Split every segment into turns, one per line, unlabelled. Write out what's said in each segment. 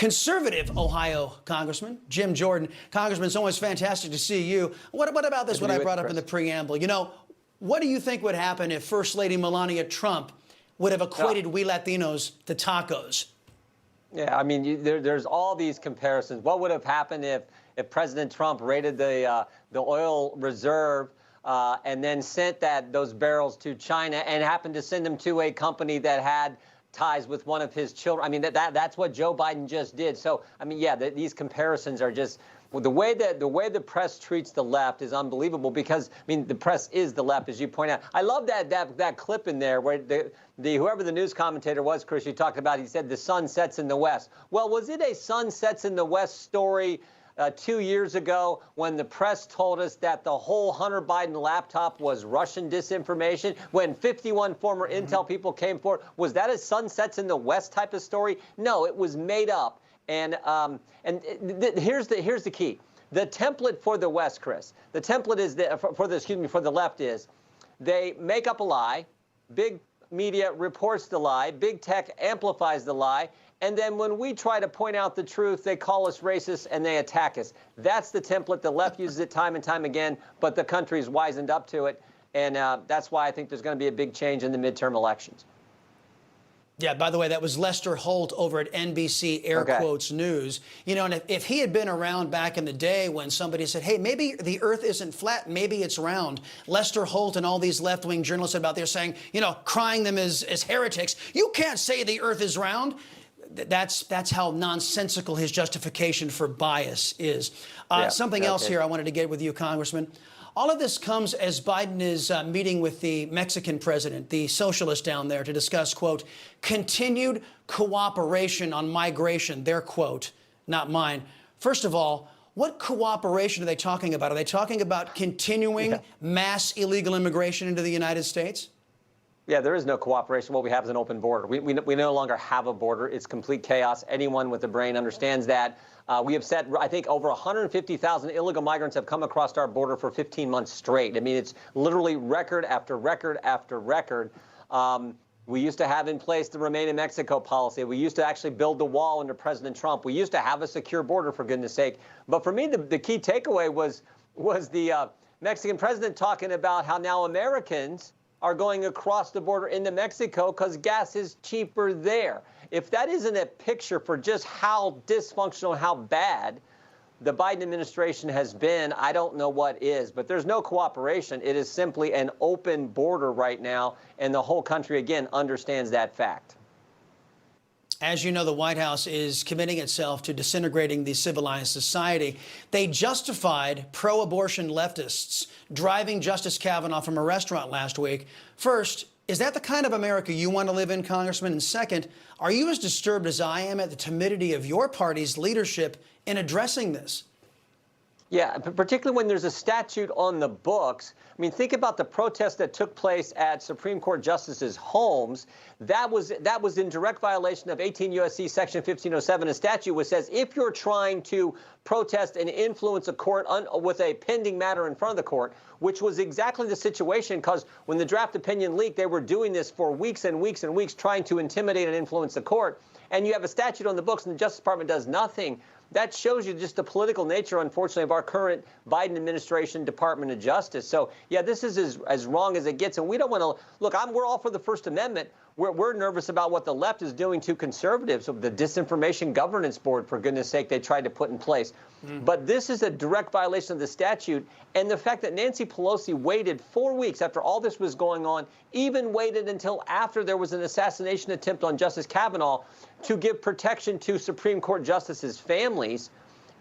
conservative Ohio Congressman, Jim Jordan. Congressman, it's always fantastic to see you. What about this, what I brought up in the preamble? You know, what do you think would happen if First Lady Melania Trump would have equated we Latinos to tacos?
Yeah, I mean, there's all these comparisons. What would have happened if President Trump raided the oil reserve and then sent those barrels to China and happened to send them to a company that had ties with one of his children? I mean, that's what Joe Biden just did. So, I mean, yeah, these comparisons are just the way the press treats the left is unbelievable because, I mean, the press is the left, as you point out. I love that clip in there where whoever the news commentator was, Chris, you talked about, he said the sun sets in the west. Well, was it a sun sets in the west story 2 years ago when the press told us that the whole Hunter Biden laptop was Russian disinformation, when 51 former intel people came forward? Was that a sunsets in the west type of story? No, it was made up. And here's the key. The template for the West, Chris, the template is for the left is they make up a lie, big media reports the lie, big tech amplifies the lie, and then when we try to point out the truth, they call us racist and they attack us. That's the template. The left uses it time and time again, but the country's wisened up to it. And that's why I think there's going to be a big change in the midterm elections.
Yeah, by the way, that was Lester Holt over at NBC Air Quotes News. You know, and if he had been around back in the day when somebody said, hey, maybe the earth isn't flat, maybe it's round, Lester Holt and all these left-wing journalists about there saying, you know, crying them as heretics. You can't say the earth is round. That's how nonsensical his justification for bias is. Something else here I wanted to get with you, Congressman. All of this comes as Biden is meeting with the Mexican president, the socialist down there, to discuss, quote, continued cooperation on migration, their quote, not mine. First of all, what cooperation are they talking about? Are they talking about continuing mass illegal immigration into the United States?
Yeah, there is no cooperation. What we have is an open border. We no longer have a border. It's complete chaos. Anyone with a brain understands that. We have set, I think, over 150,000 illegal migrants have come across our border for 15 months straight. I mean, it's literally record after record after record. We used to have in place the Remain in Mexico policy. We used to actually build the wall under President Trump. We used to have a secure border, for goodness sake. But for me, the key takeaway was the Mexican president talking about how now Americans are going across the border into Mexico because gas is cheaper there. If that isn't a picture for just how dysfunctional, how bad the Biden administration has been, I don't know what is. But there's no cooperation. It is simply an open border right now, and the whole country, again, understands that fact.
As you know, the White House is committing itself to disintegrating the civilized society. They justified pro-abortion leftists driving Justice Kavanaugh from a restaurant last week. First, is that the kind of America you want to live in, Congressman? And second, are you as disturbed as I am at the timidity of your party's leadership in addressing this?
Yeah, particularly when there's a statute on the books. I mean, think about the protest that took place at Supreme Court justices' homes. That was in direct violation of 18 U.S.C. Section 1507, a statute which says if you're trying to protest and influence a court with a pending matter in front of the court, which was exactly the situation, because when the draft opinion leaked, they were doing this for weeks and weeks and weeks, trying to intimidate and influence the court. And you have a statute on the books and the Justice Department does nothing. That shows you just the political nature, unfortunately, of our current Biden administration Department of Justice. So, yeah, this is as wrong as it gets. And we don't want to look, we're all for the First Amendment. We're nervous about what the left is doing to conservatives. So the Disinformation Governance Board, for goodness sake, they tried to put in place. But this is a direct violation of the statute. And the fact that Nancy Pelosi waited 4 weeks after all this was going on, even waited until after there was an assassination attempt on Justice Kavanaugh to give protection to Supreme Court justices' families,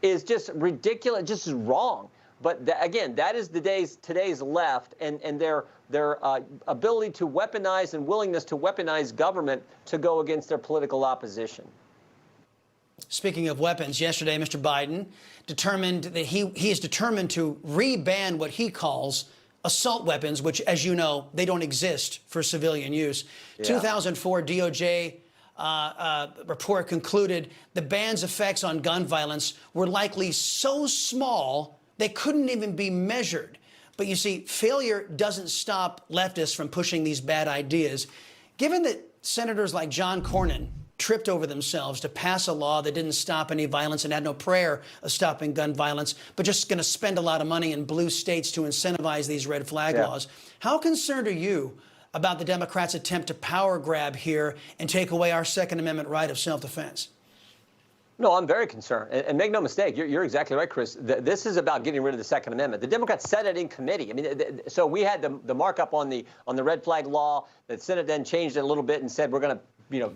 is just ridiculous, just wrong. But again, that is today's left and their ability to weaponize and willingness to weaponize government to go against their political opposition.
Speaking of weapons, yesterday, Mr. Biden determined that he is determined to reban what he calls assault weapons, which, as you know, they don't exist for civilian use. 2004 DOJ report concluded the ban's effects on gun violence were likely so small they couldn't even be measured. But you see, failure doesn't stop leftists from pushing these bad ideas. Given that senators like John Cornyn tripped over themselves to pass a law that didn't stop any violence and had no prayer of stopping gun violence, but just going to spend a lot of money in blue states to incentivize these red flag laws. How concerned are you about the Democrats' attempt to power grab here and take away our Second Amendment right of self-defense?
No, I'm very concerned. And make no mistake, you're exactly right, Chris. This is about getting rid of the Second Amendment. The Democrats said it in committee. I mean, so we had the markup on the red flag law. The Senate then changed it a little bit and said we're going to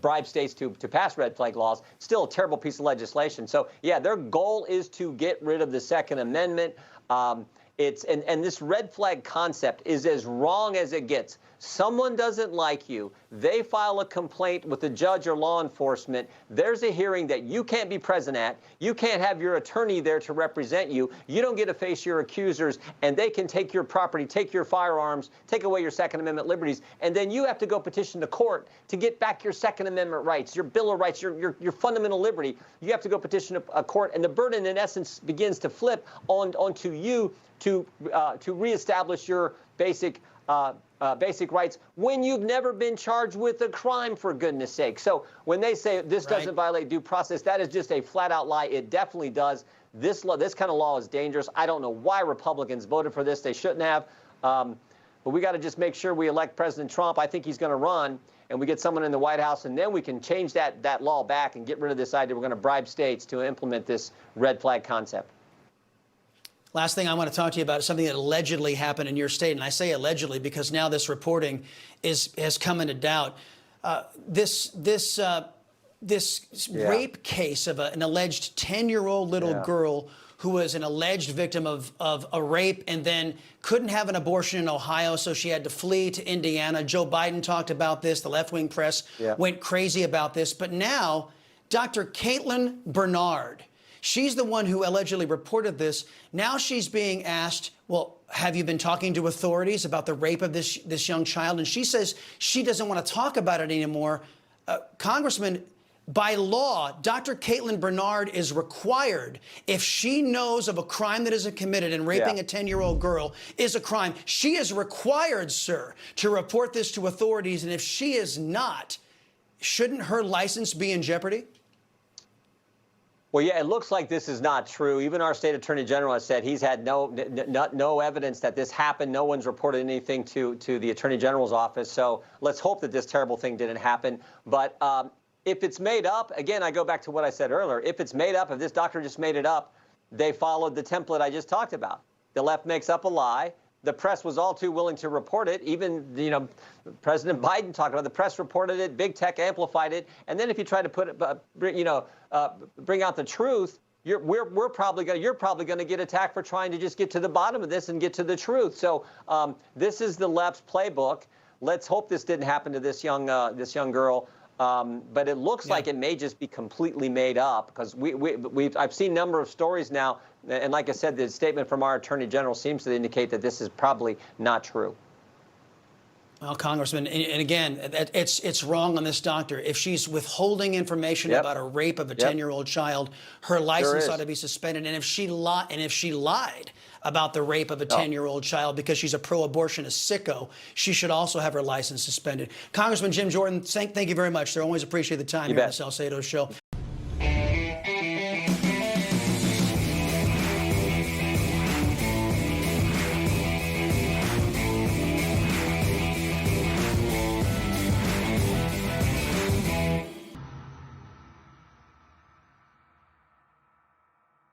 bribe states to pass red flag laws. Still a terrible piece of legislation. So, yeah, their goal is to get rid of the Second Amendment. And this red flag concept is as wrong as it gets. Someone doesn't like you. They file a complaint with the judge or law enforcement. There's a hearing that you can't be present at. You can't have your attorney there to represent you. You don't get to face your accusers, and they can take your property, take your firearms, take away your Second Amendment liberties, and then you have to go petition the court to get back your Second Amendment rights, your Bill of Rights, your fundamental liberty. You have to go petition a court, and the burden, in essence, begins to flip onto you to reestablish your basic rights when you've never been charged with a crime, for goodness sake. So when they say this doesn't violate due process, that is just a flat-out lie. It definitely does. This kind of law is dangerous. I don't know why Republicans voted for this. They shouldn't have. But we got to just make sure we elect President Trump. I think he's going to run, and we get someone in the White House, and then we can change that law back and get rid of this idea we're going to bribe states to implement this red flag concept.
Last thing I want to talk to you about is something that allegedly happened in your state. And I say allegedly because now this reporting has come into doubt. This rape case of an alleged 10-year-old little girl who was an alleged victim of a rape and then couldn't have an abortion in Ohio, so she had to flee to Indiana. Joe Biden talked about this. The left-wing press went crazy about this. But now, Dr. Caitlin Bernard, she's the one who allegedly reported this. Now she's being asked, well, have you been talking to authorities about the rape of this young child? And she says she doesn't want to talk about it anymore. Congressman, by law, Dr. Caitlin Bernard is required, if she knows of a crime that isn't committed, and raping a 10-year-old girl is a crime, she is required, sir, to report this to authorities. And if she is not, shouldn't her license be in jeopardy?
Well, yeah, it looks like this is not true. Even our state attorney general has said he's had no evidence that this happened. No one's reported anything to the attorney general's office. So let's hope that this terrible thing didn't happen. But if it's made up, again, I go back to what I said earlier. If it's made up, if this doctor just made it up, they followed the template I just talked about. The left makes up a lie. The press was all too willing to report it. Even, President Biden talked about it. The press reported it. Big tech amplified it. And then if you try to put it, bring out the truth, you're probably going to get attacked for trying to just get to the bottom of this and get to the truth. So this is the left's playbook. Let's hope this didn't happen to this young girl. But it looks like it may just be completely made up, because I've seen a number of stories now, and like I said, the statement from our attorney general seems to indicate that this is probably not true.
Well, Congressman, and again, it's wrong on this doctor. If she's withholding information about a rape of a 10-year-old child, her license ought to be suspended. And if she lied about the rape of a 10-year-old child because she's a pro-abortionist sicko, she should also have her license suspended. Congressman Jim Jordan, thank you very much, sir. Always appreciate the time here on the Salcedo Show.